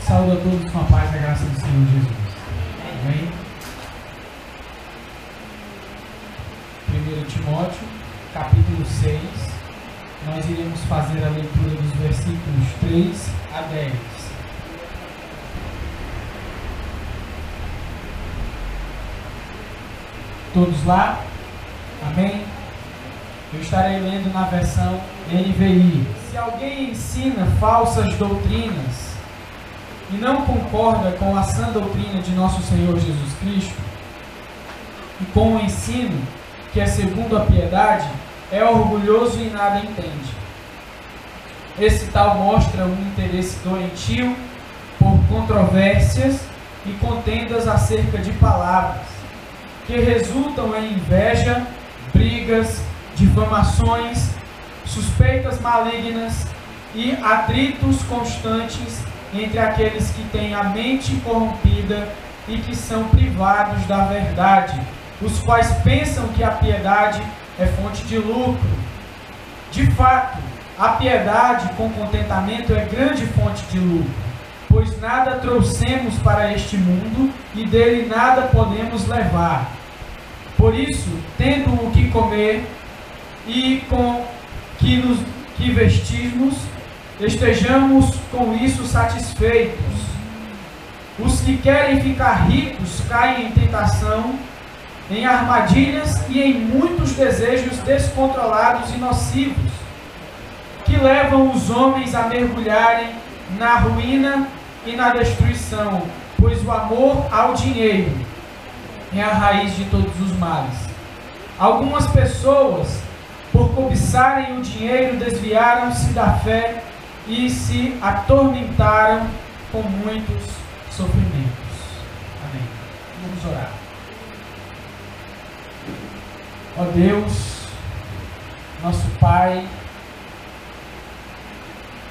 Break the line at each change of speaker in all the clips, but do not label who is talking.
Saúdo a todos com a paz e a graça do Senhor Jesus. Amém? 1 Timóteo, capítulo 6. Nós iremos fazer a leitura dos versículos 3 a 10. Todos lá? Amém? Eu estarei lendo na versão NVI. Se alguém ensina falsas doutrinas e não concorda com a sã doutrina de nosso Senhor Jesus Cristo, e com o ensino que é segundo a piedade, é orgulhoso e nada entende. Esse tal mostra um interesse doentio por controvérsias e contendas acerca de palavras, que resultam em inveja, brigas, difamações, suspeitas malignas e atritos constantes entre aqueles que têm a mente corrompida e que são privados da verdade, os quais pensam que a piedade é fonte de lucro. De fato, a piedade com contentamento é grande fonte de lucro, pois nada trouxemos para este mundo e dele nada podemos levar. Por isso, tendo o que comer e com que vestirmos, estejamos com isso satisfeitos. Os que querem ficar ricos caem em tentação, em armadilhas e em muitos desejos descontrolados e nocivos, que levam os homens a mergulharem na ruína e na destruição, pois o amor ao dinheiro é a raiz de todos os males. Algumas pessoas, por cobiçarem o dinheiro, desviaram-se da fé e se atormentaram com muitos sofrimentos. Amém. Vamos orar. Ó Deus, nosso Pai,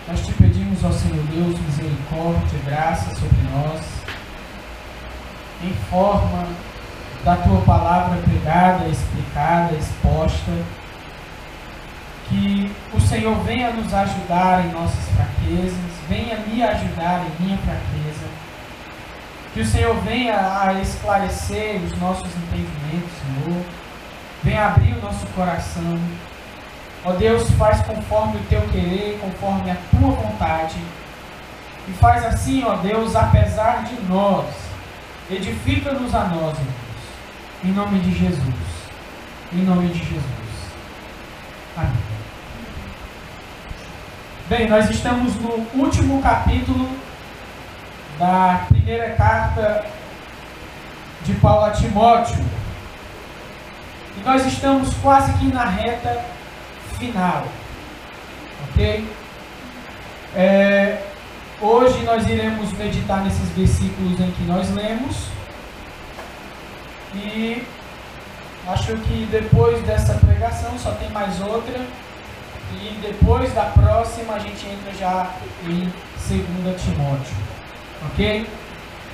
nós te pedimos, ó Senhor Deus, misericórdia e graça sobre nós, em forma da Tua palavra pregada, explicada, exposta, que o Senhor venha nos ajudar em nossas fraquezas, venha me ajudar em minha fraqueza, que o Senhor venha a esclarecer os nossos entendimentos, Senhor, venha abrir o nosso coração. Ó Deus, faz conforme o Teu querer, conforme a Tua vontade, e faz assim, ó Deus, apesar de nós, edifica-nos a nós, ó Deus, em nome de Jesus, em nome de Jesus. Amém. Bem, nós estamos no último capítulo da primeira carta de Paulo a Timóteo. E nós estamos quase que na reta final. Ok? Hoje nós iremos meditar nesses versículos em que nós lemos. E acho que depois dessa pregação só tem mais outra. E depois da próxima a gente entra já em 2 Timóteo. Ok?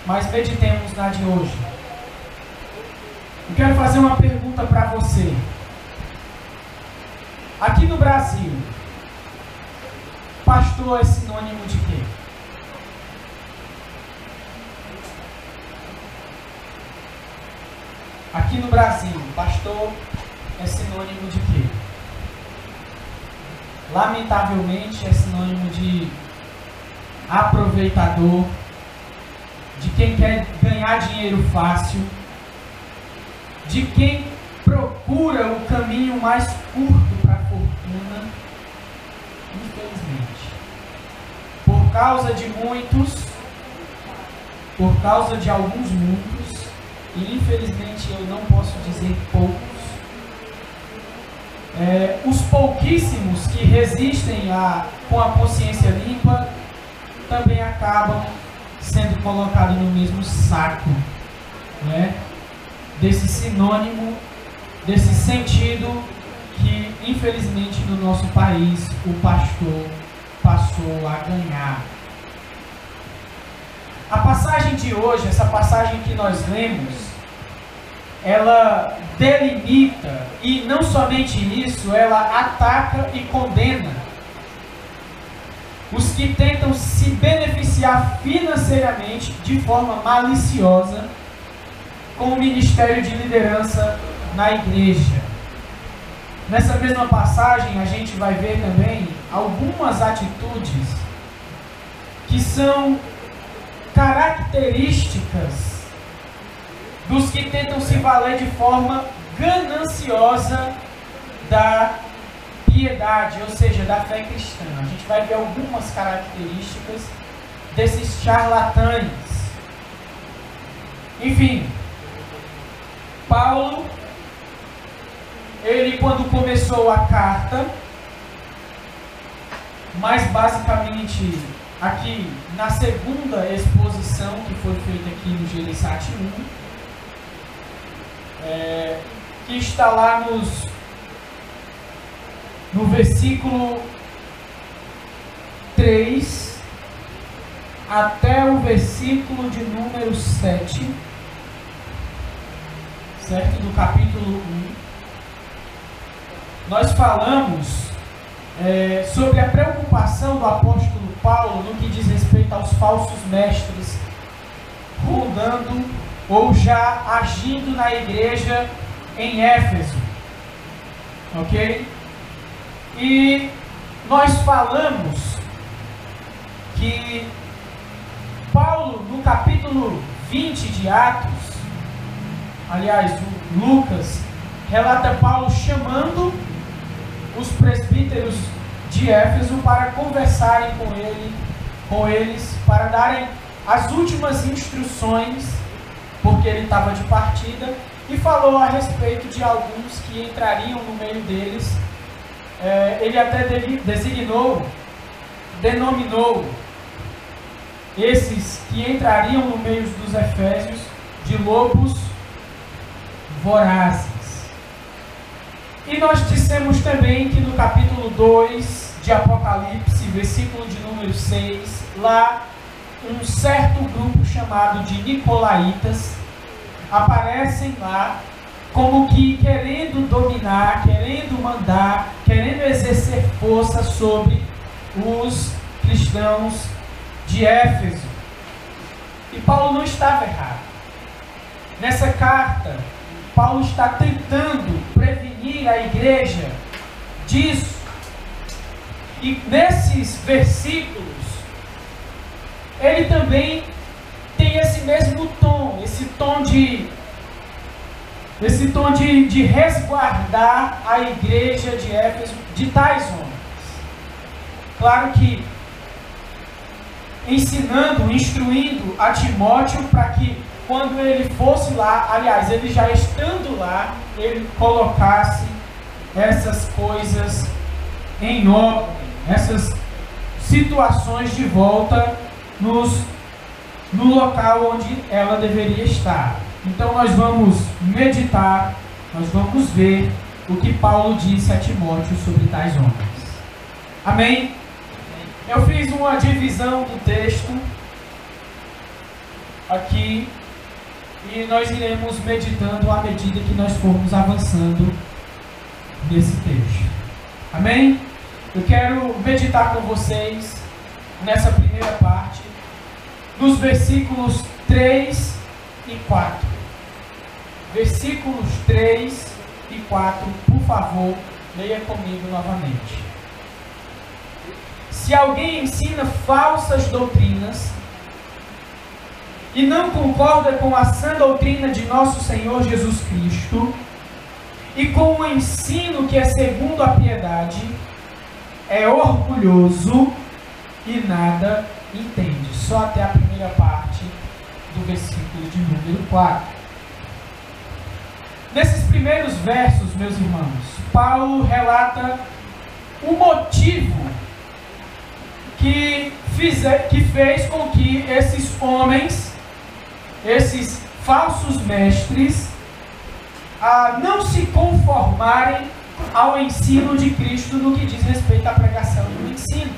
Mas meditemos na de hoje. Eu quero fazer uma pergunta para você. Aqui no Brasil, pastor é sinônimo de quê? Aqui no Brasil, pastor é sinônimo de quê? Lamentavelmente é sinônimo de aproveitador, de quem quer ganhar dinheiro fácil, de quem procura o caminho mais curto para a fortuna. Infelizmente, por causa de muitos, por causa de alguns muitos, e infelizmente eu não posso dizer poucos, os pouquíssimos que resistem com a consciência limpa também acabam sendo colocados no mesmo saco, né? Desse sinônimo, desse sentido que infelizmente no nosso país o pastor passou a ganhar. A passagem de hoje, essa passagem que nós lemos, ela delimita, e não somente isso, ela ataca e condena os que que tentam se beneficiar financeiramente de forma maliciosa com o ministério de liderança na igreja. Nessa mesma passagem, a gente vai ver também algumas atitudes que são características dos que tentam se valer de forma gananciosa da piedade, ou seja, da fé cristã. A gente vai ver algumas características desses charlatães. Enfim, Paulo, ele quando começou a carta, mais basicamente aqui na segunda exposição que foi feita aqui no Gereissati 1, que está lá no versículo 3 até o versículo de número 7, certo? Do capítulo 1. Nós falamos sobre a preocupação do apóstolo Paulo no que diz respeito aos falsos mestres rondando ou já agindo na igreja em Éfeso, ok? E nós falamos que Paulo, no capítulo 20 de Atos, aliás, o Lucas relata Paulo chamando os presbíteros de Éfeso para conversarem com eles, para darem as últimas instruções, porque ele estava de partida, e falou a respeito de alguns que entrariam no meio deles. Ele até denominou esses que entrariam no meio dos efésios de lobos vorazes. E nós dissemos também que no capítulo 2 de Apocalipse, versículo de número 6, lá um certo grupo chamado de Nicolaítas aparecem lá como que querendo dominar, querendo mandar, querendo exercer força sobre os cristãos de Éfeso. E Paulo não estava errado. Nessa carta, Paulo está tentando prevenir a igreja disso. E nesses versículos, ele também tem esse mesmo tom, esse tom de resguardar a igreja de Éfeso de tais homens. Claro que ensinando, instruindo a Timóteo para que quando ele fosse lá, aliás, ele já estando lá, ele colocasse essas coisas em ordem, essas situações de volta no local onde ela deveria estar. Então nós vamos meditar, nós vamos ver o que Paulo disse a Timóteo sobre tais homens. Amém? Eu fiz uma divisão do texto aqui e nós iremos meditando à medida que nós formos avançando nesse texto. Amém? Eu quero meditar com vocês nessa primeira parte, nos versículos 3 e 4. Versículos 3 e 4, por favor, leia comigo novamente. Se alguém ensina falsas doutrinas e não concorda com a sã doutrina de nosso Senhor Jesus Cristo e com o ensino que é segundo a piedade, é orgulhoso e nada entende. Só até a primeira parte do versículo de número 4. Nesses primeiros versos, meus irmãos, Paulo relata o motivo que fez com que esses homens, esses falsos mestres, não se conformarem ao ensino de Cristo no que diz respeito à pregação e ao ensino.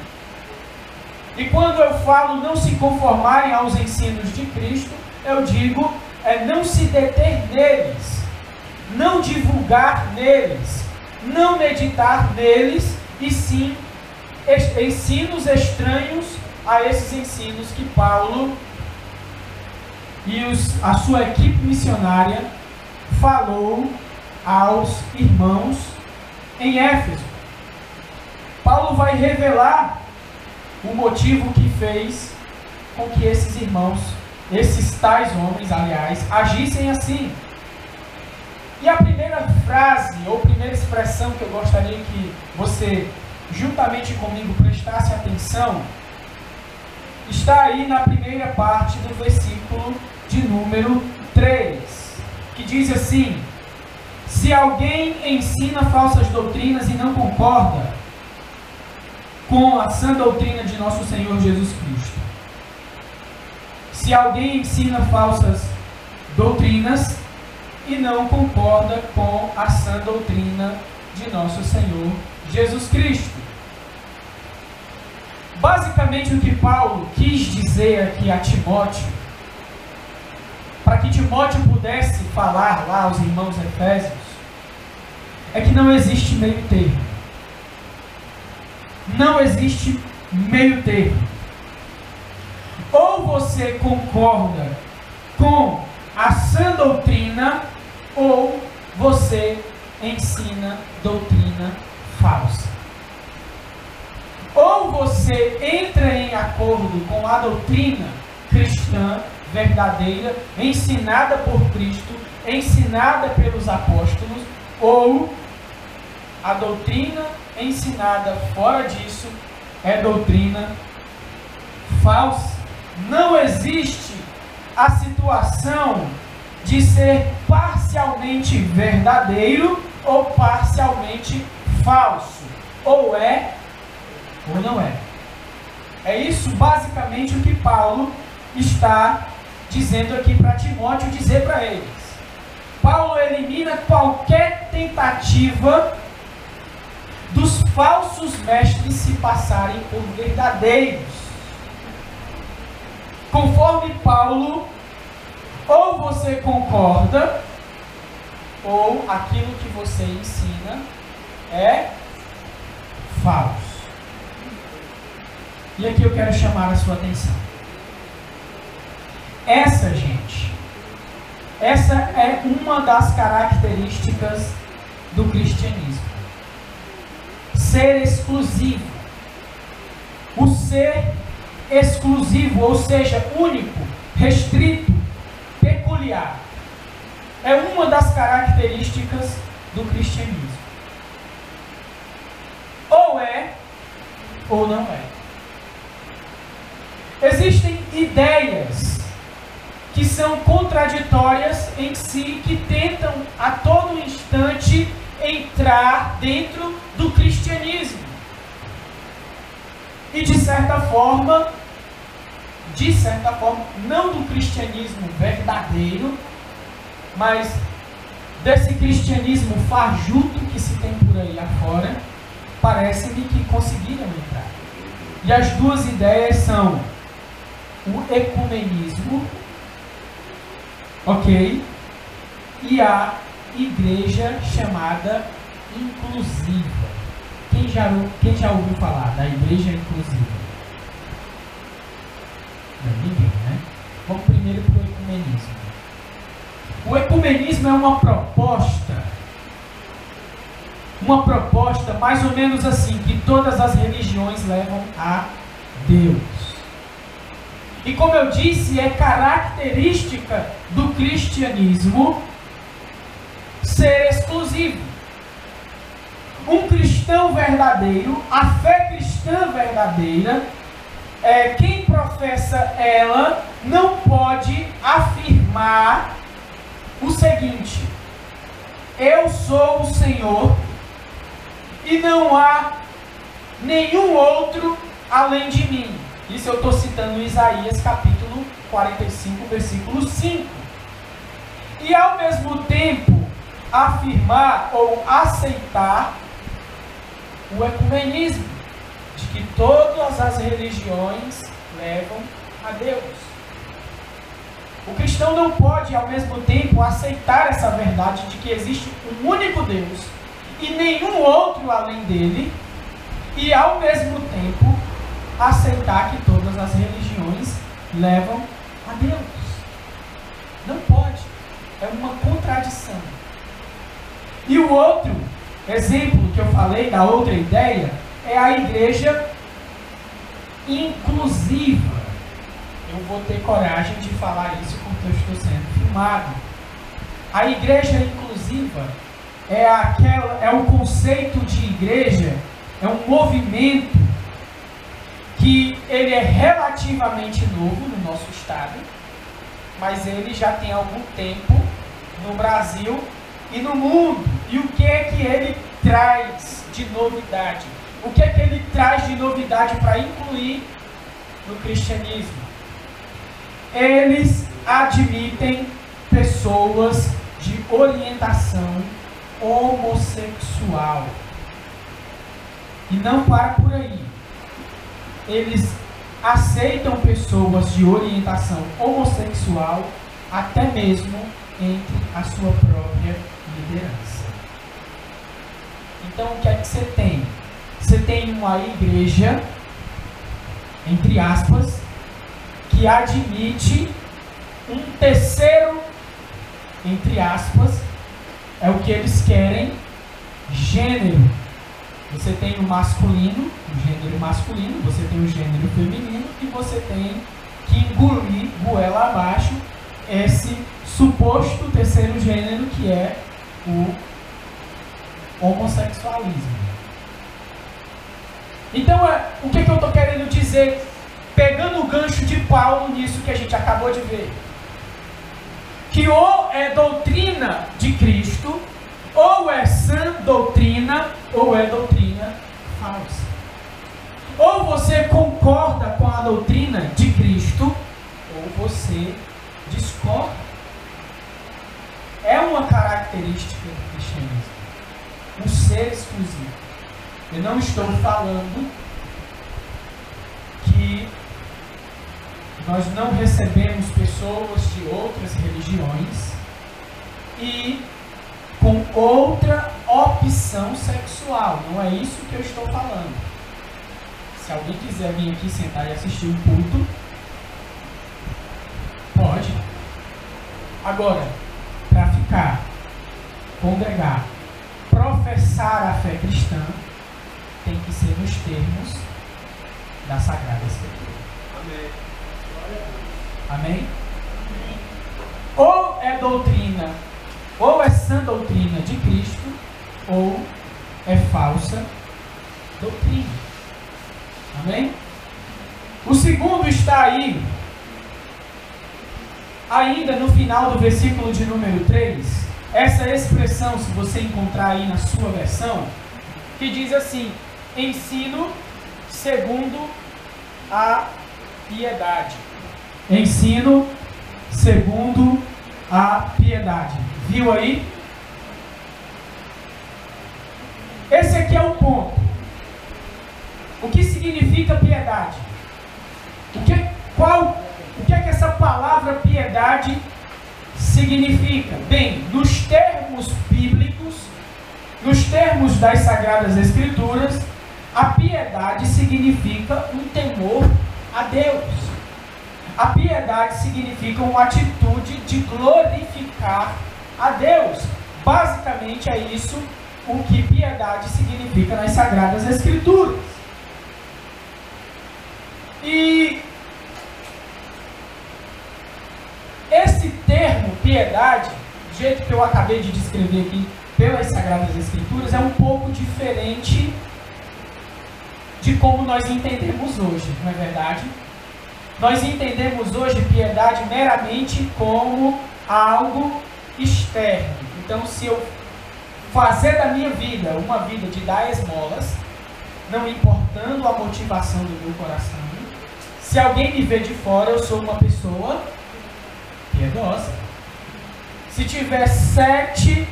E quando eu falo não se conformarem aos ensinos de Cristo, eu digo não se deter neles, não divulgar neles, não meditar neles, e sim ensinos estranhos a esses ensinos que Paulo e a sua equipe missionária falou aos irmãos em Éfeso. Paulo vai revelar o motivo que fez com que esses irmãos, esses tais homens, aliás, agissem assim. E a primeira frase, ou primeira expressão que eu gostaria que você, juntamente comigo, prestasse atenção, está aí na primeira parte do versículo de número 3, que diz assim: se alguém ensina falsas doutrinas e não concorda com a sã doutrina de nosso Senhor Jesus Cristo. Se alguém ensina falsas doutrinas e não concorda com a sã doutrina de nosso Senhor Jesus Cristo. Basicamente o que Paulo quis dizer aqui a Timóteo, para que Timóteo pudesse falar lá aos irmãos efésios, é que não existe meio termo. Não existe meio termo. Ou você concorda com a sã doutrina, ou você ensina doutrina falsa. Ou você entra em acordo com a doutrina cristã verdadeira, ensinada por Cristo, ensinada pelos apóstolos, ou a doutrina ensinada fora disso é doutrina falsa. Não existe a situação de ser parcialmente verdadeiro ou parcialmente falso. Ou é ou não é. É isso basicamente o que Paulo está dizendo aqui para Timóteo dizer para eles. Paulo elimina qualquer tentativa dos falsos mestres se passarem por verdadeiros. Conforme Paulo, ou você concorda, ou aquilo que você ensina é falso. E aqui eu quero chamar a sua atenção. Essa é uma das características do cristianismo. Ser exclusivo. O ser exclusivo, ou seja, único, restrito, peculiar, é uma das características do cristianismo. Ou é, ou não é. Existem ideias que são contraditórias em si, que tentam a todo instante entrar dentro do cristianismo. E de certa forma, não do cristianismo verdadeiro, mas desse cristianismo fajuto que se tem por aí afora, parece-me que conseguiram entrar. E as duas ideias são o ecumenismo, ok? E a igreja chamada inclusiva. Quem já ouviu falar da igreja inclusiva? Não, ninguém, né? Vamos primeiro para o ecumenismo. O ecumenismo é uma proposta mais ou menos assim, que todas as religiões levam a Deus. E como eu disse, é característica do cristianismo ser exclusivo. Um cristão verdadeiro, a fé cristã verdadeira, quem professa ela não pode afirmar o seguinte: eu sou o Senhor e não há nenhum outro além de mim. Isso eu estou citando Isaías capítulo 45, versículo 5. E ao mesmo tempo afirmar ou aceitar o ecumenismo, de que todas as religiões levam a Deus. O cristão não pode ao mesmo tempo aceitar essa verdade de que existe um único Deus e nenhum outro além dele, e ao mesmo tempo aceitar que todas as religiões levam a Deus. Não pode. É uma contradição. E o outro exemplo que eu falei, da outra ideia, é a igreja inclusiva. Eu vou ter coragem de falar isso porque eu estou sendo filmado. A igreja inclusiva é um conceito de igreja, é um movimento que ele é relativamente novo no nosso estado, mas ele já tem algum tempo no Brasil e no mundo. E o que é que ele traz de novidade? O que é que ele traz de novidade para incluir no cristianismo? Eles admitem pessoas de orientação homossexual. E não para por aí. Eles aceitam pessoas de orientação homossexual até mesmo entre a sua própria liderança. Então o que é que você tem? Você tem uma igreja, entre aspas, que admite um terceiro, entre aspas, é o que eles querem, gênero. Você tem o masculino, o gênero masculino, você tem o gênero feminino e você tem que engolir, goela abaixo, esse suposto terceiro gênero que é o homossexualismo. Então, o que eu estou querendo dizer, pegando o gancho de Paulo nisso que a gente acabou de ver? Que ou é doutrina de Cristo, ou é sã doutrina, ou é doutrina falsa. Ou você concorda com a doutrina de Cristo, ou você discorda. É uma característica do cristianismo, um ser exclusivo. Eu não estou falando que nós não recebemos pessoas de outras religiões e com outra opção sexual. Não é isso que eu estou falando. Se alguém quiser vir aqui sentar e assistir um culto, pode. Agora, para ficar, congregar, professar a fé cristã, tem que ser nos termos da Sagrada Escritura.
Amém.
Amém? Ou é doutrina, ou é sã doutrina de Cristo, ou é falsa doutrina. Amém? O segundo está aí, ainda no final do versículo de número 3, essa expressão, se você encontrar aí na sua versão, que diz assim: ensino segundo a piedade. Ensino segundo a piedade. Viu aí? Esse aqui é o ponto. O que significa piedade? O que é que essa palavra piedade significa? Bem, nos termos bíblicos, nos termos das Sagradas Escrituras, a piedade significa um temor a Deus. A piedade significa uma atitude de glorificar a Deus. Basicamente é isso o que piedade significa nas Sagradas Escrituras. E esse termo piedade, do jeito que eu acabei de descrever aqui pelas Sagradas Escrituras, é um pouco diferente de como nós entendemos hoje, não é verdade? Nós entendemos hoje piedade meramente como algo externo. Então, se eu fazer da minha vida uma vida de dar esmolas, não importando a motivação do meu coração, se alguém me vê de fora, eu sou uma pessoa piedosa. Se tiver 7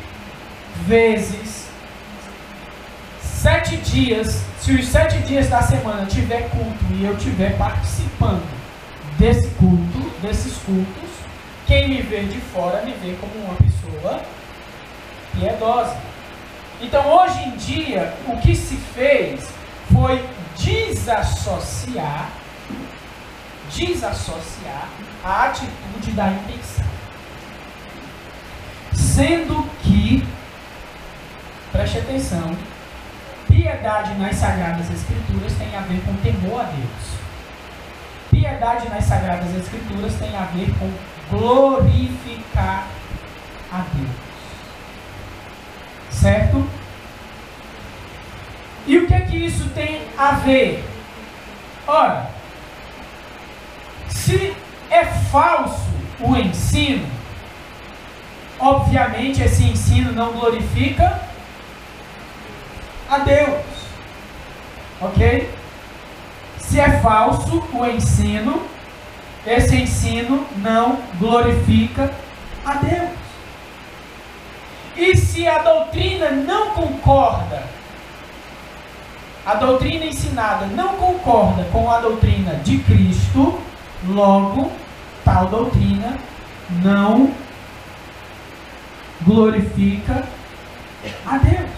dias, se os 7 dias da semana tiver culto e eu estiver participando desses cultos, quem me vê de fora me vê como uma pessoa piedosa. Então, hoje em dia, o que se fez foi desassociar a atitude da intenção. Sendo que, preste atenção, piedade nas Sagradas Escrituras tem a ver com temor a Deus. Piedade nas Sagradas Escrituras tem a ver com glorificar a Deus. Certo? E o que é que isso tem a ver? Ora, se é falso o ensino, obviamente esse ensino não glorifica a Deus. Ok? Se é falso o ensino, esse ensino não glorifica a Deus. E se a doutrina não concorda, a doutrina ensinada não concorda com a doutrina de Cristo, logo, tal doutrina não glorifica a Deus.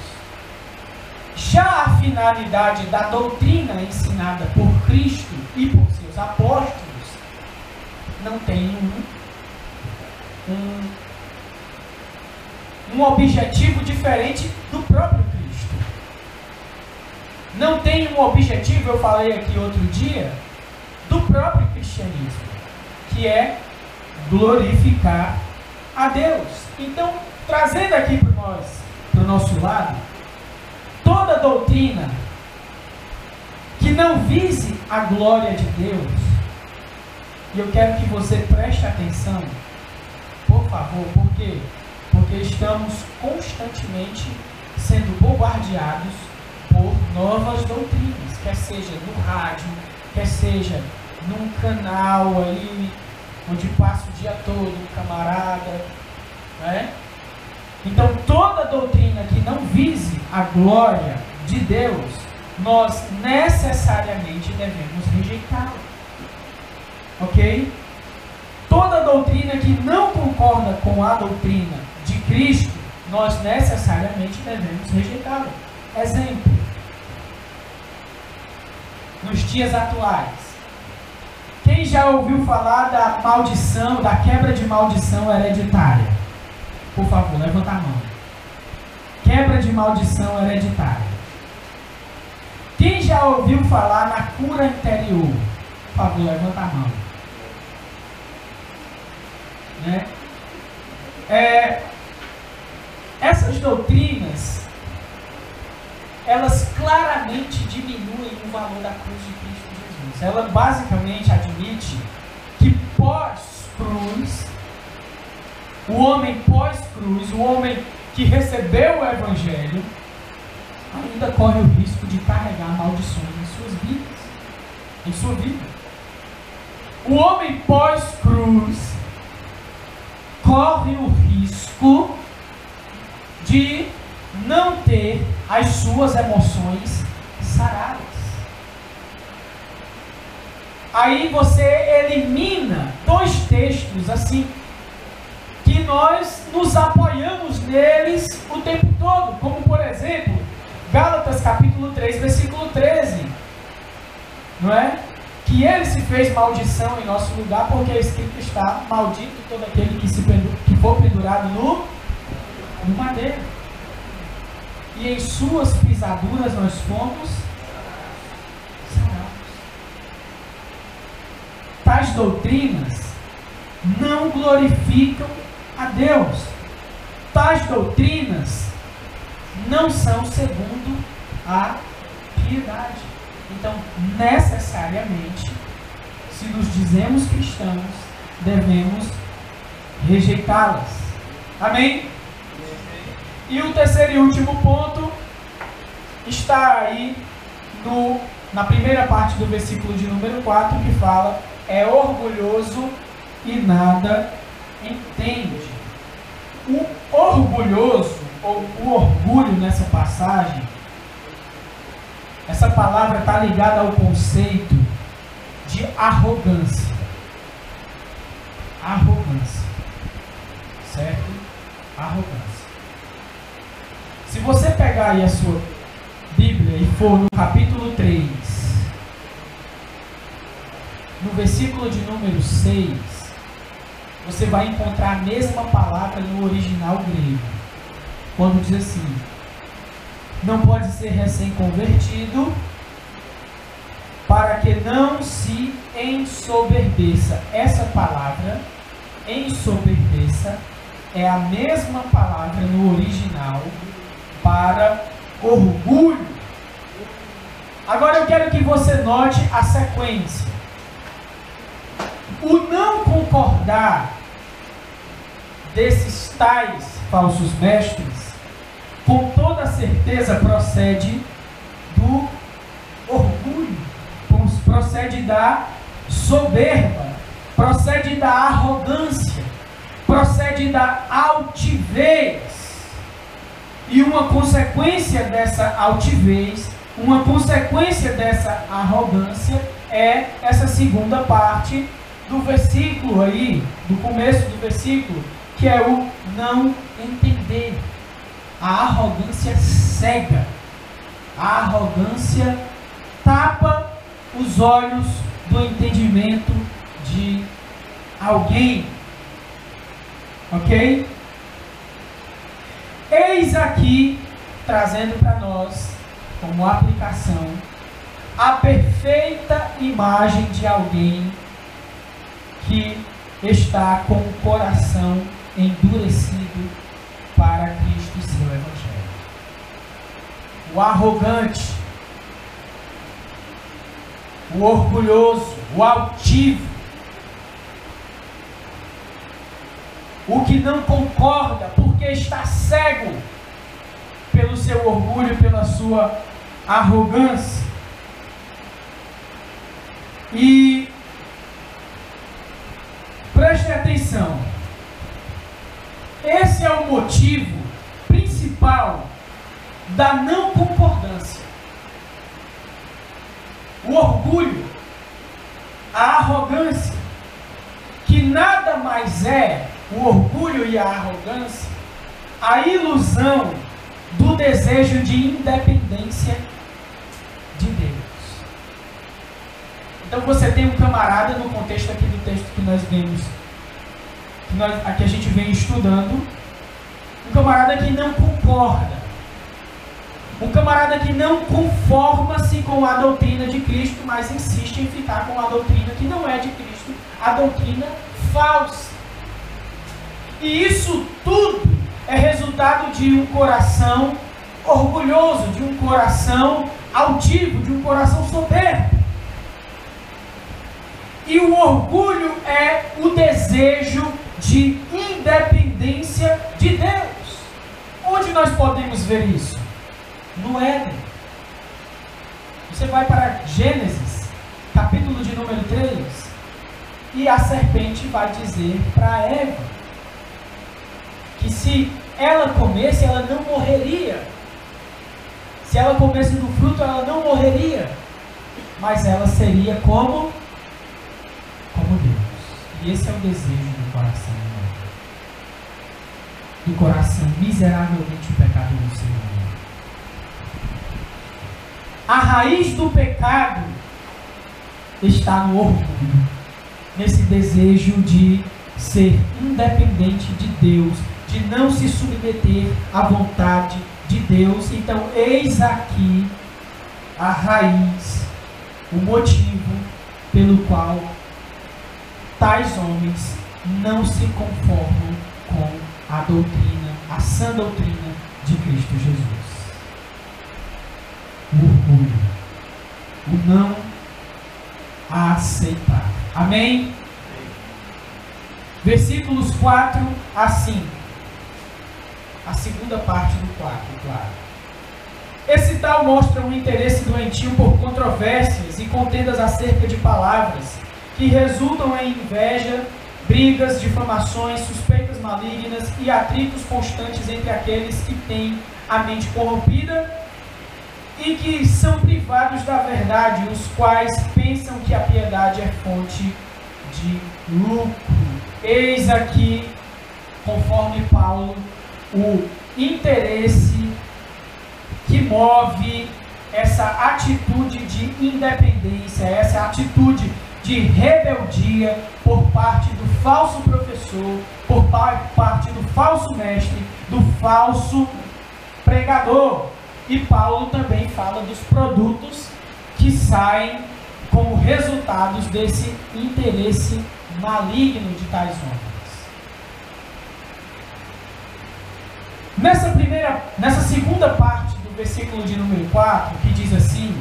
Já a finalidade da doutrina ensinada por Cristo e por seus apóstolos não tem um objetivo diferente do próprio Cristo. Não tem um objetivo, eu falei aqui outro dia, do próprio cristianismo, que é glorificar a Deus. Então, trazendo aqui para o nosso lado, toda doutrina que não vise a glória de Deus, e eu quero que você preste atenção, por favor, por quê? Porque estamos constantemente sendo bombardeados por novas doutrinas, quer seja no rádio, quer seja num canal aí, onde passa o dia todo um camarada, né? Então, toda doutrina que não vise a glória de Deus, nós necessariamente devemos rejeitá-la. Ok? Toda doutrina que não concorda com a doutrina de Cristo, nós necessariamente devemos rejeitá-la. Exemplo. Nos dias atuais, quem já ouviu falar da maldição, da quebra de maldição hereditária? Por favor, levanta a mão. Quebra de maldição hereditária. Quem já ouviu falar na cura interior? Por favor, levanta a mão. Né? Essas doutrinas, elas claramente diminuem o valor da cruz de Cristo Jesus. Ela basicamente admite que pós-cruz, o homem pós-cruz, o homem que recebeu o Evangelho, ainda corre o risco de carregar maldições em suas vidas, em sua vida. O homem pós-cruz corre o risco de não ter as suas emoções saradas. Aí você elimina dois textos assim, que nós nos apoiamos neles o tempo todo, como por exemplo, Gálatas capítulo 3, versículo 13, não é? Que ele se fez maldição em nosso lugar, porque escrito está: maldito todo aquele que for pendurado no madeiro. E em suas pisaduras nós fomos sarados. Tais doutrinas não glorificam a Deus. Tais doutrinas não são segundo a piedade. Então, necessariamente, se nos dizemos cristãos, devemos rejeitá-las. Amém? E o terceiro e último ponto está aí na primeira parte do versículo de número 4, que fala: é orgulhoso e nada entende. O orgulhoso, ou o orgulho nessa passagem, essa palavra está ligada ao conceito de arrogância. Arrogância. Certo? Arrogância. Se você pegar aí a sua Bíblia e for no capítulo 3, versículo de número 6, você vai encontrar a mesma palavra no original grego, quando diz assim: não pode ser recém-convertido, para que não se ensoberbeça. Essa palavra, ensoberbeça, é a mesma palavra no original para orgulho. Agora eu quero que você note a sequência. O não concordar desses tais falsos mestres, com toda certeza procede do orgulho, procede da soberba, procede da arrogância, procede da altivez. E uma consequência dessa altivez, uma consequência dessa arrogância é essa segunda parte do versículo aí, do começo do versículo, que é o não entender. A arrogância cega, a arrogância tapa os olhos do entendimento de alguém. Ok? Eis aqui, trazendo para nós, como aplicação, a perfeita imagem de alguém que está com o coração endurecido para Cristo e seu Evangelho. O arrogante, o orgulhoso, o altivo, o que não concorda porque está cego pelo seu orgulho, pela sua arrogância. E preste atenção, esse é o motivo principal da não concordância. O orgulho, a arrogância, que nada mais é o orgulho e a arrogância, a ilusão do desejo de independência de Deus. Então você tem um camarada, no contexto aqui do texto que nós vemos, aqui a gente vem estudando, um camarada que não concorda, um camarada que não conforma-se com a doutrina de Cristo, mas insiste em ficar com a doutrina que não é de Cristo, a doutrina falsa. E isso tudo é resultado de um coração orgulhoso, de um coração altivo, de um coração soberbo. E o orgulho é o desejo de independência de Deus. Onde nós podemos ver isso? No Éden. Você vai para Gênesis, capítulo de número 3, e a serpente vai dizer para Eva que se ela comesse, ela não morreria. Se ela comesse do fruto, ela não morreria. Mas ela seria como Deus. E esse é o desejo do coração humano. Do coração miseravelmente pecador do ser humano. A raiz do pecado está no orgulho, nesse desejo de ser independente de Deus, de não se submeter à vontade de Deus. Então, eis aqui a raiz, o motivo pelo qual tais homens não se conformam com a doutrina, a sã doutrina de Cristo Jesus. O orgulho, o não aceitar. Amém? Versículos 4 a 5. A segunda parte do 4, claro. Esse tal mostra um interesse doentio por controvérsias e contendas acerca de palavras, que resultam em inveja, brigas, difamações, suspeitas malignas e atritos constantes entre aqueles que têm a mente corrompida e que são privados da verdade, os quais pensam que a piedade é fonte de lucro. Eis aqui, conforme Paulo, o interesse que move essa atitude de independência, essa atitude de rebeldia por parte do falso professor, por parte do falso mestre, do falso pregador. E Paulo também fala dos produtos que saem como resultados desse interesse maligno de tais homens. Nessa segunda parte do versículo de número 4, que diz assim: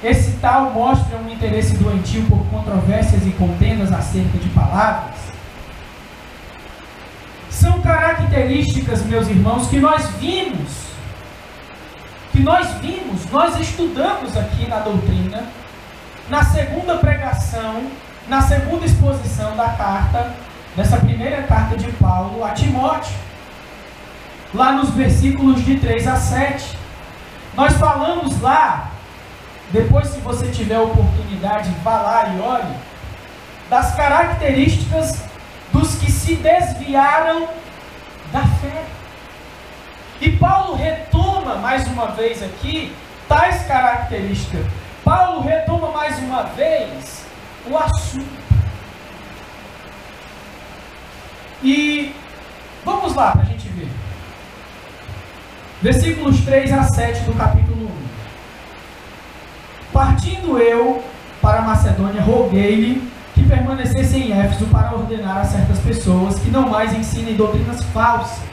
esse tal mostra um interesse doentio por controvérsias e contendas acerca de palavras. São características, meus irmãos, que nós estudamos aqui na doutrina, na segunda pregação, na segunda exposição da carta, dessa primeira carta de Paulo a Timóteo, lá nos versículos de 3 a 7. Nós falamos lá, depois, se você tiver oportunidade, vá lá e olhe, das características dos que se desviaram da fé. E Paulo retoma mais uma vez aqui tais características. Paulo retoma mais uma vez o assunto. E vamos lá para a gente ver. Versículos 3 a 7 do capítulo 1. Partindo eu para Macedônia, roguei-lhe que permanecesse em Éfeso para ordenar a certas pessoas que não mais ensinem doutrinas falsas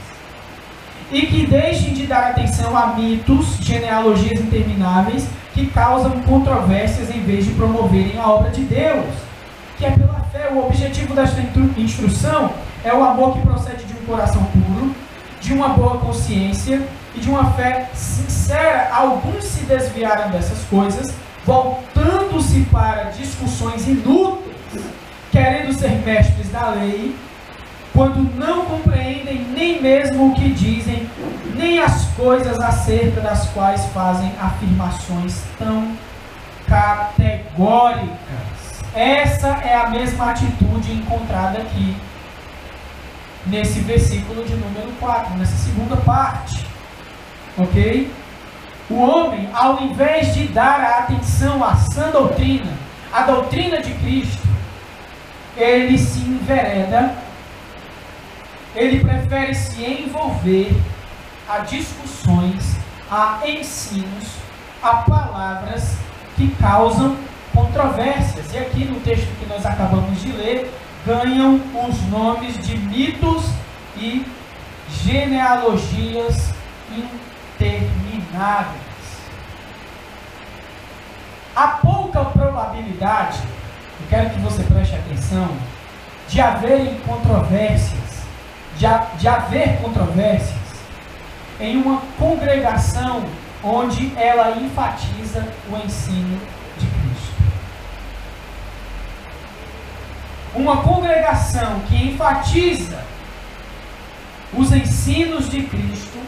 e que deixem de dar atenção a mitos, genealogias intermináveis que causam controvérsias em vez de promoverem a obra de Deus, que é pela fé. O objetivo desta instrução é o amor que procede de um coração puro, de uma boa consciência e de uma fé sincera. Alguns se desviaram dessas coisas, voltando-se para discussões inúteis, querendo ser mestres da lei, quando não compreendem nem mesmo o que dizem, nem as coisas acerca das quais fazem afirmações tão categóricas. Essa é a mesma atitude encontrada aqui nesse versículo de número 4, nessa segunda parte. Ok? O homem, ao invés de dar a atenção à sã doutrina, à doutrina de Cristo, ele se envereda, ele prefere se envolver a discussões, a ensinos, a palavras que causam controvérsias. E aqui no texto que nós acabamos de ler, ganham os nomes de mitos e genealogias intermináveis. Há pouca probabilidade, eu quero que você preste atenção, de haver controvérsias em uma congregação onde ela enfatiza o ensino de Cristo. Uma congregação que enfatiza os ensinos de Cristo,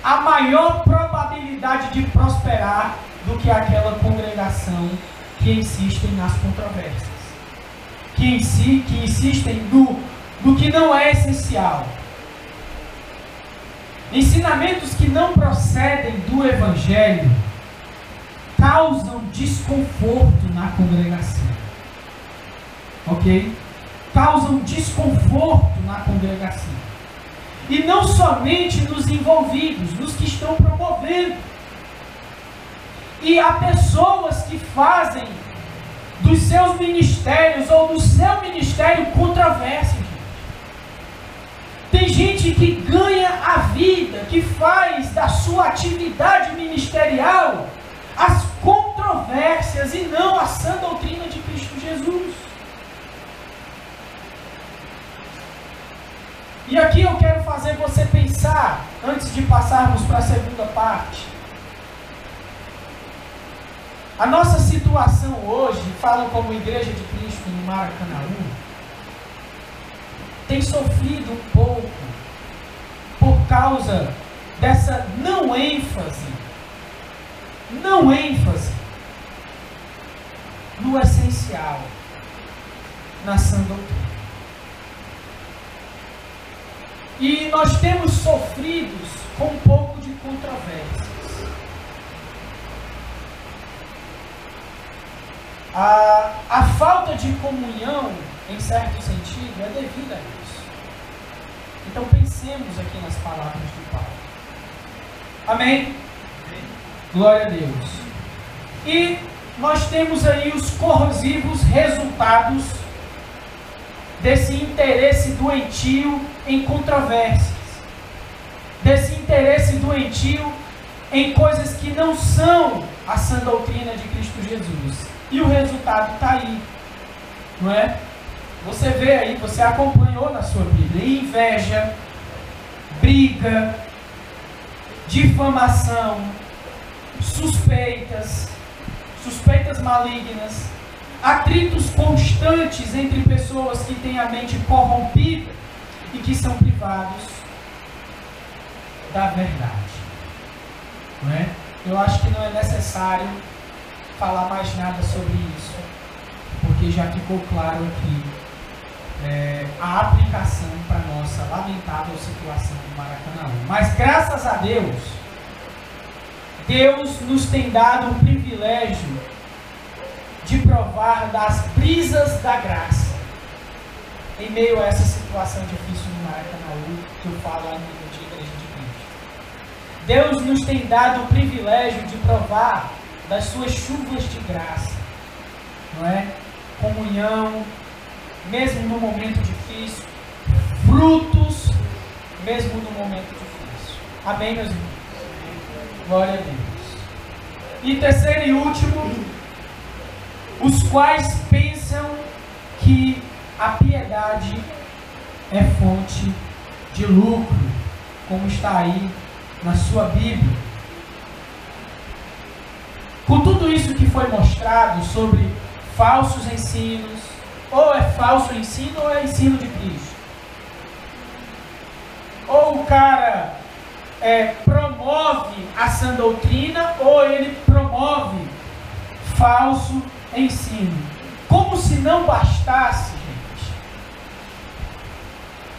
a maior probabilidade de prosperar do que aquela congregação que insistem nas controvérsias, que insistem no que não é essencial. Ensinamentos que não procedem do Evangelho causam desconforto na congregação. Ok? Causam desconforto na congregação. E não somente nos envolvidos, nos que estão promovendo. E há pessoas que fazem dos seus ministérios ou do seu ministério controvérsia. Tem gente que ganha a vida, que faz da sua atividade ministerial as controvérsias e não a sã doutrina de Cristo Jesus. E aqui eu quero fazer você pensar, antes de passarmos para a segunda parte. A nossa situação hoje, falo como Igreja de Cristo no Maracanaú, tem sofrido um pouco por causa dessa não ênfase no essencial, na sã doutrina. E nós temos sofrido com um pouco de controvérsias. a falta de comunhão, em certo sentido, é devida a isso. Então pensemos aqui nas palavras de Paulo. Amém? Glória a Deus. E nós temos aí os corrosivos resultados desse interesse doentio em controvérsias, desse interesse doentio em coisas que não são a sã doutrina de Cristo Jesus. E o resultado está aí, não é? Você vê aí, você acompanhou na sua Bíblia: inveja, briga, difamação, suspeitas malignas, atritos constantes entre pessoas que têm a mente corrompida e que são privados da verdade. Não é? Eu acho que não é necessário falar mais nada sobre isso, porque já ficou claro aqui a aplicação para a nossa lamentável situação do Maracanã. Mas graças a Deus, Deus nos tem dado o privilégio de provar das brisas da graça em meio a essa situação difícil no Maracanã, que eu falo a nível de Igreja de Cristo. Deus nos tem dado o privilégio de provar das suas chuvas de graça, não é? Comunhão, mesmo no momento difícil, frutos, mesmo no momento difícil. Amém, meus irmãos? Glória a Deus. E terceiro e último, os quais pensam que a piedade é fonte de lucro, como está aí na sua Bíblia. Com tudo isso que foi mostrado sobre falsos ensinos, ou é falso ensino ou é ensino de Cristo. Ou o cara promove a sã doutrina, ou ele promove falso ensino. Como se não bastasse, gente.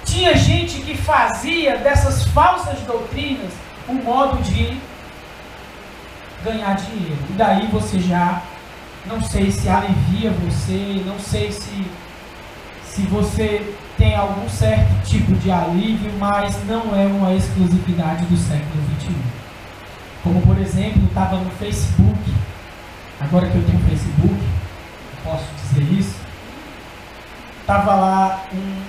Tinha gente que fazia dessas falsas doutrinas um modo de ganhar dinheiro. E daí você já, não sei se alivia você, não sei se você tem algum certo tipo de alívio, mas não é uma exclusividade do século XXI. Como, por exemplo, estava no Facebook, agora que eu tenho Facebook, posso dizer isso, estava lá um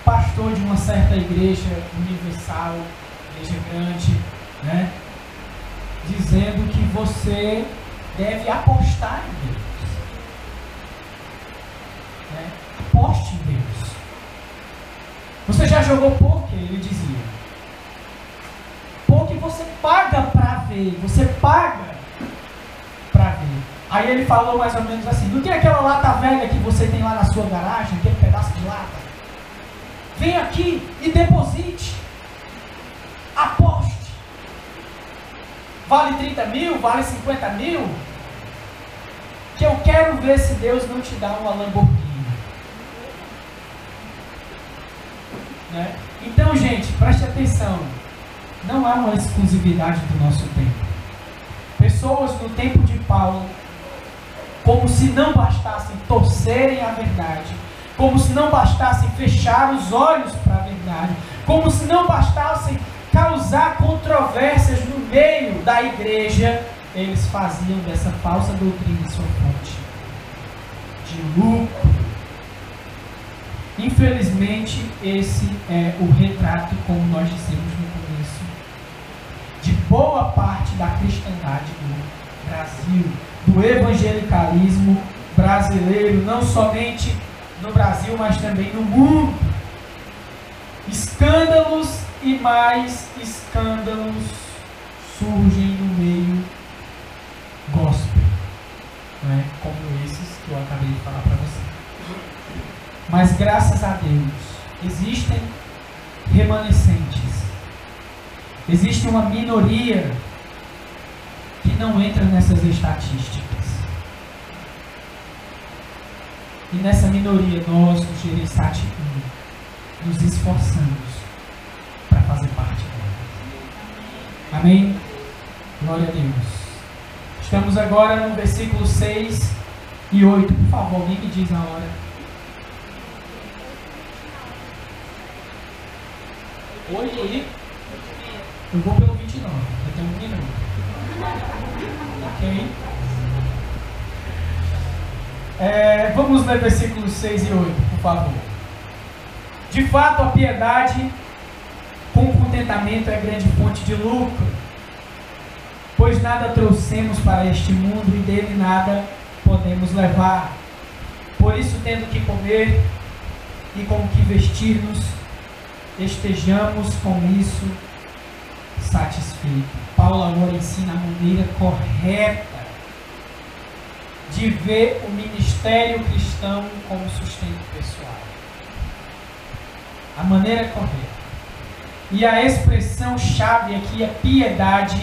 pastor de uma certa igreja universal, igreja grande, né, dizendo que você deve apostar em Deus. Né? Aposte em Deus. Você já jogou poker? Ele dizia. Poker você paga para ver. Você paga para ver. Aí ele falou mais ou menos assim: não tem aquela lata velha que você tem lá na sua garagem, aquele pedaço de lata? Vem aqui e deposite. Aposte. Vale 30 mil? Vale 50 mil? Que eu quero ver se Deus não te dá uma Lamborghini. Né? Então, gente, preste atenção. Não é uma exclusividade do nosso tempo. Pessoas no tempo de Paulo, como se não bastassem torcerem a verdade, como se não bastassem fechar os olhos para a verdade, como se não bastassem causar controvérsias no meio da igreja, eles faziam dessa falsa doutrina sua fonte de lucro. Infelizmente, esse é o retrato, como nós dissemos no começo, de boa parte da cristandade do Brasil, do evangelicalismo brasileiro, não somente no Brasil, mas também no mundo. Escândalos e mais escândalos surgem no meio gospel, né? Como esses que eu acabei de falar para você. Mas graças a Deus existem remanescentes, existe uma minoria que não entra nessas estatísticas, e nessa minoria nós, no Gereissati, nos esforçamos para fazer parte dela. Amém? Glória a Deus. Estamos agora no versículo 6 e 8, por favor, alguém me diz a hora. 8 e... Eu vou pelo 29, eu tenho 1 minuto. Ok? Vamos ler versículos 6 e 8, por favor. De fato, a piedade com contentamento é grande fonte de lucro, pois nada trouxemos para este mundo e dele nada podemos levar. Por isso, tendo que comer e com o que vestir-nos, estejamos com isso satisfeitos. Paulo agora ensina a maneira correta de ver o ministério cristão como sustento pessoal. A maneira correta. E a expressão chave aqui é piedade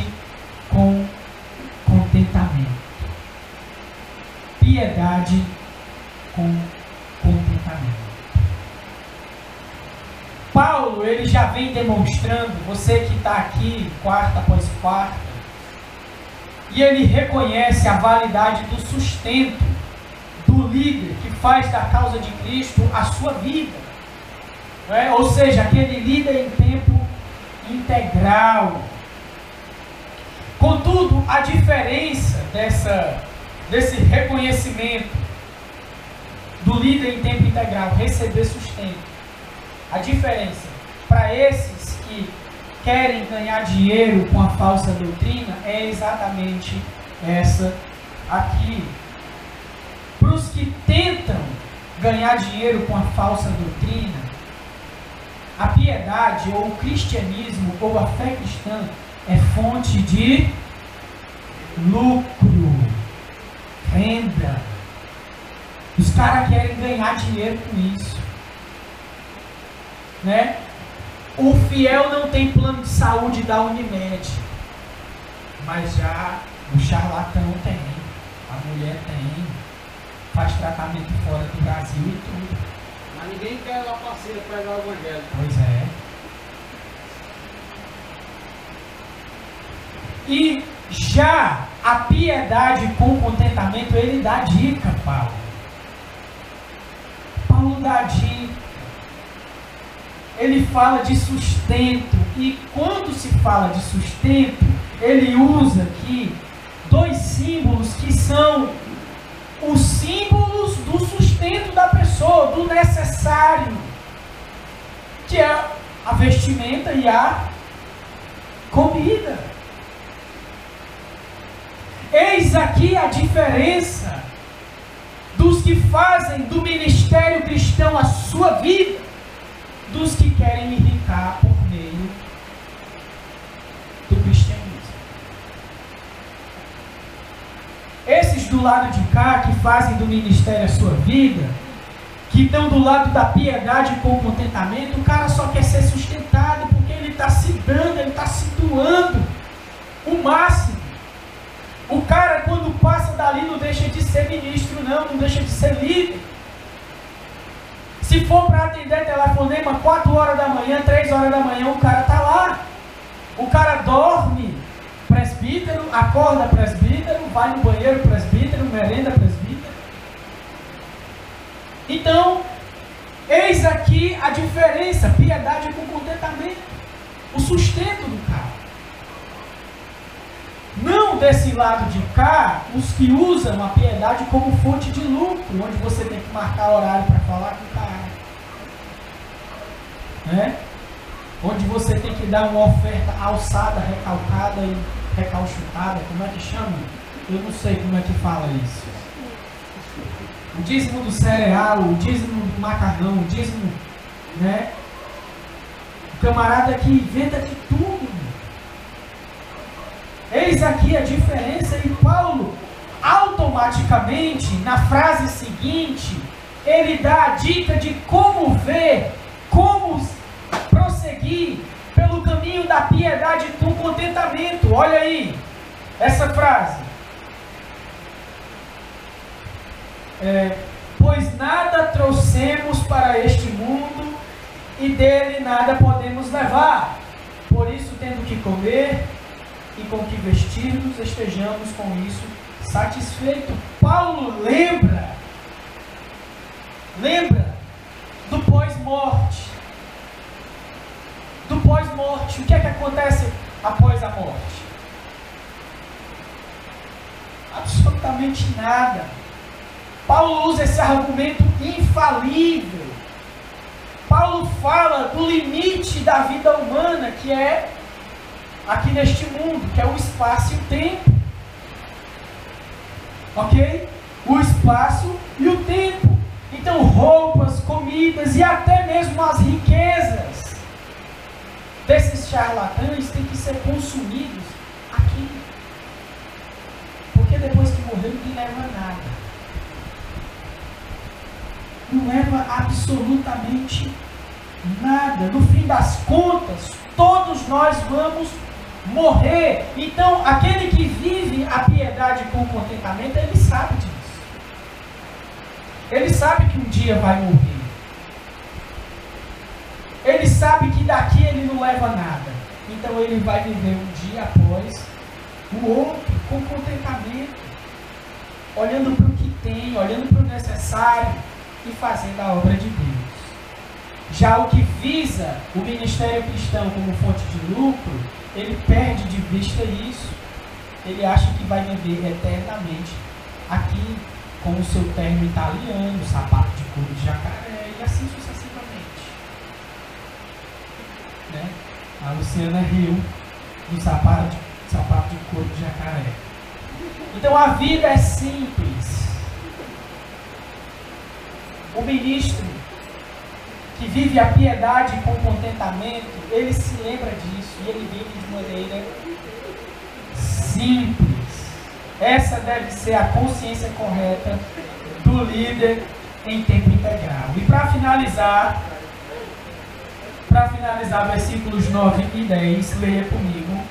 com contentamento. Piedade com contentamento. Paulo, ele já vem demonstrando, você que está aqui, quarta após quarta, e ele reconhece a validade do sustento do líder que faz da causa de Cristo a sua vida. Ou seja, aquele líder em tempo integral. Contudo, a diferença desse reconhecimento do líder em tempo integral receber sustento, a diferença para esses que querem ganhar dinheiro com a falsa doutrina é exatamente essa aqui. Para os que tentam ganhar dinheiro com a falsa doutrina, a piedade ou o cristianismo ou a fé cristã é fonte de lucro, renda. Os caras querem ganhar dinheiro com isso, né? O fiel não tem plano de saúde da Unimed, mas já o charlatão tem, a mulher tem, faz tratamento fora do Brasil e tudo.
Mas ninguém quer lá parceiro pregar o evangelho.
Pois é. E já a piedade com contentamento, ele dá dica, Paulo. Paulo dá dica. Ele fala de sustento. E quando se fala de sustento, ele usa aqui 2 símbolos que são os símbolos do sustento da pessoa, do necessário, que é a vestimenta e a comida. Eis aqui a diferença dos que fazem do ministério cristão a sua vida, dos que querem enriquecer por meio do cristianismo. Esses do lado de cá, que fazem do ministério a sua vida, que estão do lado da piedade com contentamento, o cara só quer ser sustentado, porque ele está se dando, ele está se doando o máximo. O cara, quando passa dali, não deixa de ser ministro, não deixa de ser líder. Se for para atender telefonema 4 horas da manhã, 3 horas da manhã, o cara está lá. O cara dorme presbítero, acorda presbítero, vai no banheiro presbítero, merenda presbítero. Então, eis aqui a diferença, piedade com contentamento, o sustento do cara. Não desse lado de cá, os que usam a piedade como fonte de lucro, onde você tem que marcar horário para falar com o cara, né? Onde você tem que dar uma oferta alçada, recalcada e recalchutada, como é que chama? Eu não sei como é que fala isso. O dízimo do cereal, o dízimo do macarrão, o dízimo, né? O camarada que inventa de tudo. Eis aqui a diferença, e Paulo, automaticamente, na frase seguinte, ele dá a dica de como ver, como prosseguir pelo caminho da piedade com contentamento. Olha aí, essa frase. Pois nada trouxemos para este mundo e dele nada podemos levar. Por isso, tendo que comer e com que vestir-nos, estejamos com isso satisfeito. Paulo lembra do pós-morte. Do pós-morte. O que é que acontece após a morte? Absolutamente nada. Paulo usa esse argumento infalível. Paulo fala do limite da vida humana, que é aqui neste mundo, que é o espaço e o tempo. Ok? O espaço e o tempo. Então, roupas, comidas e até mesmo as riquezas desses charlatães têm que ser consumidos aqui. Porque depois que morreu, não leva nada. Não leva absolutamente nada. No fim das contas, todos nós vamos morrer. Então, aquele que vive a piedade com contentamento, ele sabe disso. Ele sabe que um dia vai morrer. Ele sabe que daqui ele não leva nada. Então, ele vai viver um dia após o outro com contentamento, olhando para o que tem, olhando para o necessário e fazendo a obra de Deus. Já o que visa o ministério cristão como fonte de lucro, ele perde de vista isso. Ele acha que vai viver eternamente aqui com o seu terno italiano, sapato de couro de jacaré e assim sucessivamente. Né? A Luciana riu do sapato de couro de jacaré. Então a vida é simples. O ministro que vive a piedade com contentamento, ele se lembra disso e ele vive de maneira simples. Essa deve ser a consciência correta do líder em tempo integral. E para finalizar, versículos 9 e 10, leia comigo.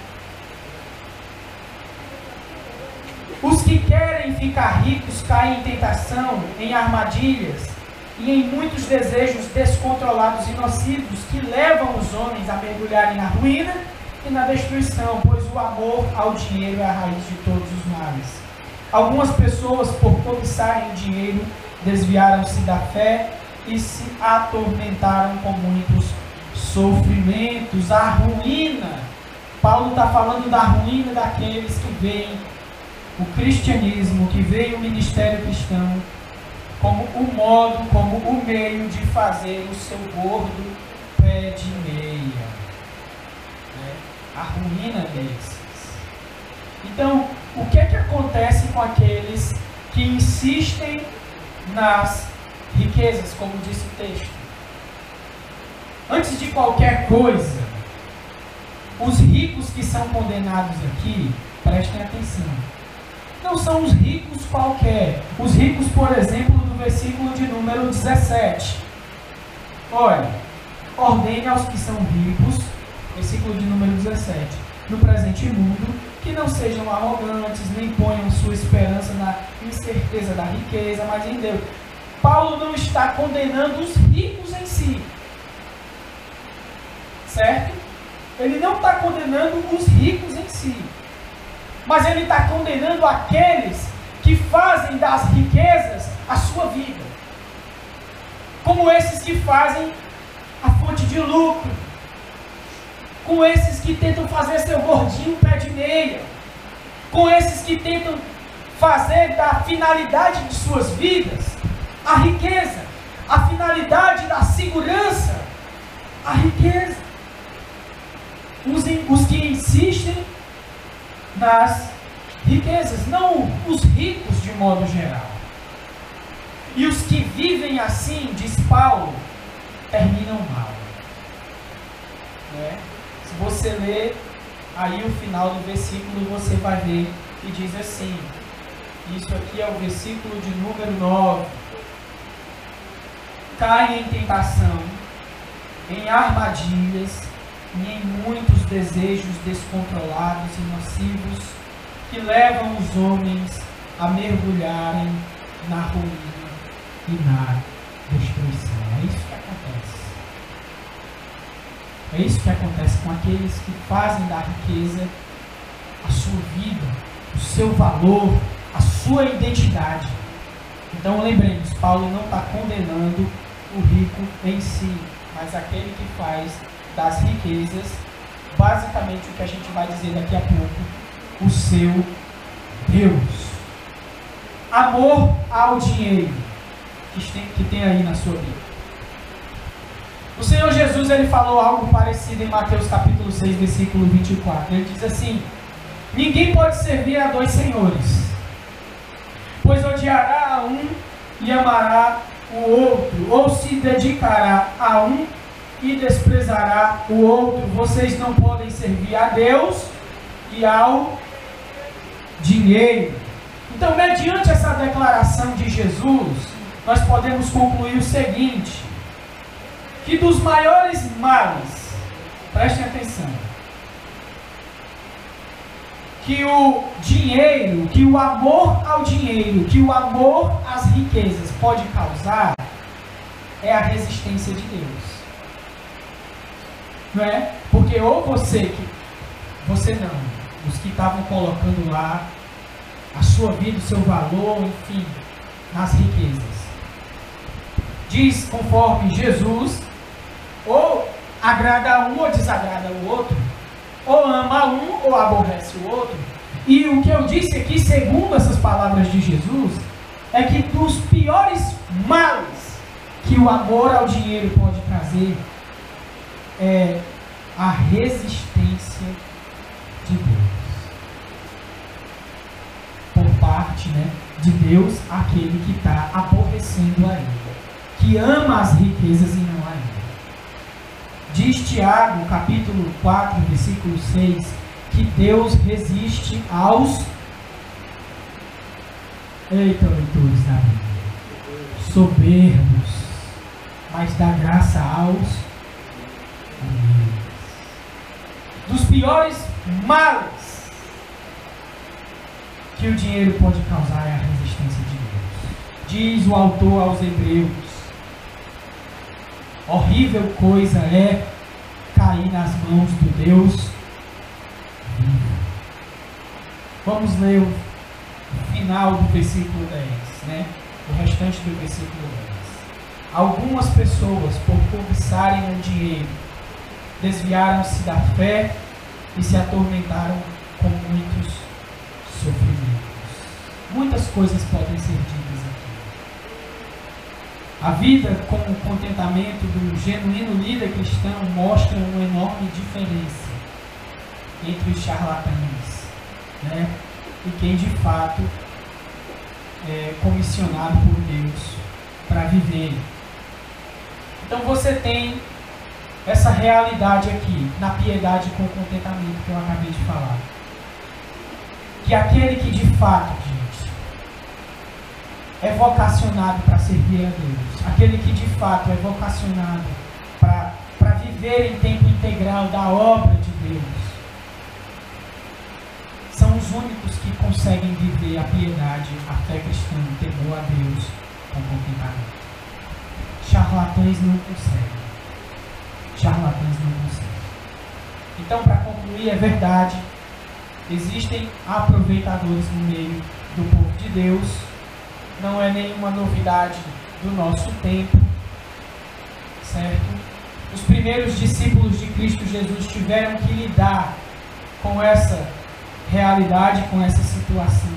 Os que querem ficar ricos caem em tentação, em armadilhas e em muitos desejos descontrolados e nocivos que levam os homens a mergulharem na ruína e na destruição, pois o amor ao dinheiro é a raiz de todos os males. Algumas pessoas, por cobiçarem o dinheiro, desviaram-se da fé e se atormentaram com muitos sofrimentos. A ruína, Paulo está falando da ruína daqueles que veem o cristianismo, que veem o ministério cristão como o modo, como o meio de fazer o seu gordo pé de meia. A ruína desses. Então, o que é que acontece com aqueles que insistem nas riquezas, como disse o texto? Antes de qualquer coisa, os ricos que são condenados aqui, prestem atenção, não são os ricos qualquer. Os ricos, por exemplo, do versículo de número 17. Olha, ordene aos que são ricos, versículo de número 17, no presente mundo, que não sejam arrogantes, nem ponham sua esperança na incerteza da riqueza, mas em Deus. Paulo não está condenando os ricos em si, certo? Ele não está condenando os ricos em si, mas ele está condenando aqueles que fazem das riquezas a sua vida, como esses que fazem a fonte de lucro, com esses que tentam fazer seu gordinho pé de meia, com esses que tentam fazer da finalidade de suas vidas a riqueza, a finalidade da segurança, a riqueza. Os que insistem nas riquezas, não os ricos de modo geral. E os que vivem assim, diz Paulo, terminam mal. Se você ler aí o final do versículo, você vai ver que diz assim, isso aqui é o versículo de número 9, caem em tentação, em armadilhas e em muitos desejos descontrolados e nocivos que levam os homens a mergulharem na ruína e na destruição. É isso que acontece. É isso que acontece com aqueles que fazem da riqueza a sua vida, o seu valor, a sua identidade. Então lembremos, Paulo não está condenando o rico em si, mas aquele que faz das riquezas, basicamente o que a gente vai dizer daqui a pouco, o seu Deus. Amor ao dinheiro, que tem aí na sua Bíblia. O Senhor Jesus, ele falou algo parecido em Mateus capítulo 6, versículo 24. Ele diz assim: ninguém pode servir a dois senhores, pois odiará a um e amará o outro, ou se dedicará a um e desprezará o outro. Vocês não podem servir a Deus e ao dinheiro. Então, mediante essa declaração de Jesus, nós podemos concluir o seguinte: que dos maiores males, prestem atenção, que o dinheiro, que o amor ao dinheiro, que o amor às riquezas pode causar, é a resistência de Deus. Não é? Porque ou você não, os que estavam colocando lá a sua vida, o seu valor, enfim, nas riquezas. Diz conforme Jesus, ou agrada a um ou desagrada o outro, ou ama um ou aborrece o outro. E o que eu disse aqui, segundo essas palavras de Jesus, é que dos piores males que o amor ao dinheiro pode trazer é a resistência de Deus. Por parte, de Deus, aquele que está aborrecendo a ele, que ama as riquezas e não a ele. Diz Tiago, capítulo 4, versículo 6, que Deus resiste aos... Eita, leitores da Bíblia. Soberbos, mas dá graça aos humildes. Dos piores males que o dinheiro pode causar é a resistência de Deus. Diz o autor aos Hebreus: horrível coisa é cair nas mãos do Deus vivo. Vamos ler o final do versículo 10, o restante do versículo 10. Algumas pessoas, por cobiçarem o dinheiro, desviaram-se da fé e se atormentaram com muitos sofrimentos. Muitas coisas podem ser ditas aqui. A vida com o contentamento do genuíno líder cristão mostra uma enorme diferença entre os charlatães, e quem de fato é comissionado por Deus para viver. Então você tem essa realidade aqui, na piedade com contentamento que eu acabei de falar. Que aquele que de fato, gente, é vocacionado para servir a Deus, aquele que de fato é vocacionado para viver em tempo integral da obra de Deus, são os únicos que conseguem viver a piedade, a fé cristã, o temor a Deus com contentamento. Charlatães não conseguem. Charlatães não conseguem. Então, para concluir, é verdade, existem aproveitadores no meio do povo de Deus. Não é nenhuma novidade do nosso tempo, certo? Os primeiros discípulos de Cristo Jesus tiveram que lidar com essa realidade, com essa situação.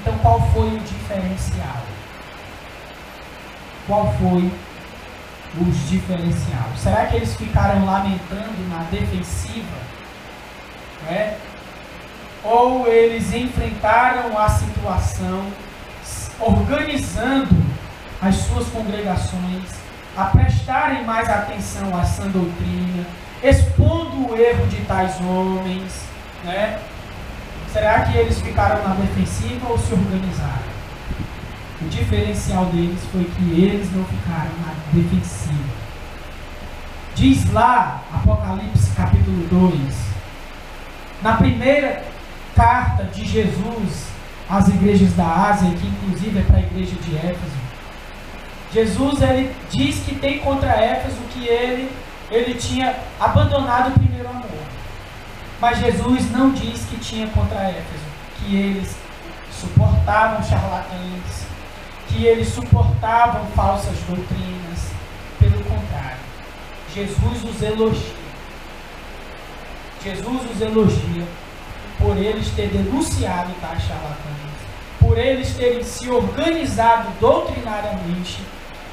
Então, qual foi o diferencial? Qual foi os diferenciais? Será que eles ficaram lamentando na defensiva? Ou eles enfrentaram a situação organizando as suas congregações a prestarem mais atenção à sã doutrina, expondo o erro de tais homens, Será que eles ficaram na defensiva ou se organizaram? O diferencial deles foi que eles não ficaram na defensiva. Diz lá, Apocalipse capítulo 2, na primeira carta de Jesus às igrejas da Ásia, que inclusive é para a igreja de Éfeso, Jesus ele diz que tem contra Éfeso que ele tinha abandonado o primeiro amor. Mas Jesus não diz que tinha contra Éfeso que eles suportavam charlatães, que eles suportavam falsas doutrinas. Pelo contrário, Jesus os elogia. Jesus os elogia por eles terem denunciado tais charlatães, por eles terem se organizado doutrinariamente,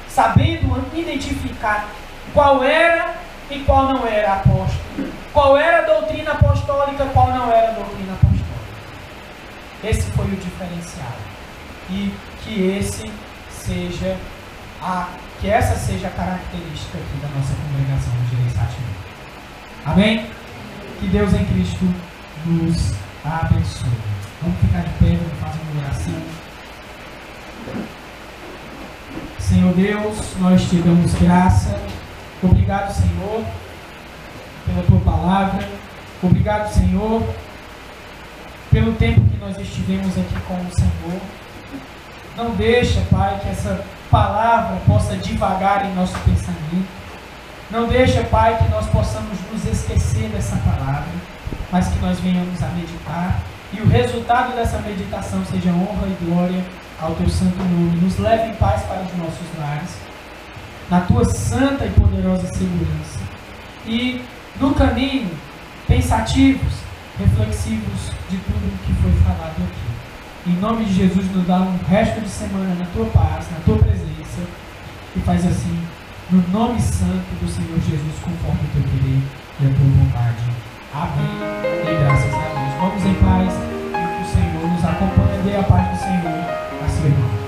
sabendo identificar qual era e qual não era apóstolo, qual era a doutrina apostólica, qual não era a doutrina apostólica. Esse foi o diferencial. E que essa seja a característica aqui da nossa congregação de Gereissati. Amém? Que Deus em Cristo nos abençoe. Vamos ficar de pé, vamos fazer uma oração. Senhor Deus, nós te damos graça. Obrigado, Senhor, pela tua palavra. Obrigado, Senhor, pelo tempo que nós estivemos aqui com o Senhor. Não deixa, Pai, que essa palavra possa divagar em nosso pensamento. Não deixa, Pai, que nós possamos nos esquecer dessa palavra, mas que nós venhamos a meditar e o resultado dessa meditação seja honra e glória ao teu santo nome. Nos leve em paz para os nossos lares, na tua santa e poderosa segurança, e no caminho pensativos, reflexivos de tudo o que foi falado aqui. Em nome de Jesus, nos dá um resto de semana na tua paz, na tua presença, e faz assim no nome santo do Senhor Jesus, conforme o teu querer e a tua vontade. Amém. E graças a Deus. Vamos em paz e que o Senhor nos acompanhe. Dê a paz do Senhor a seu irmão.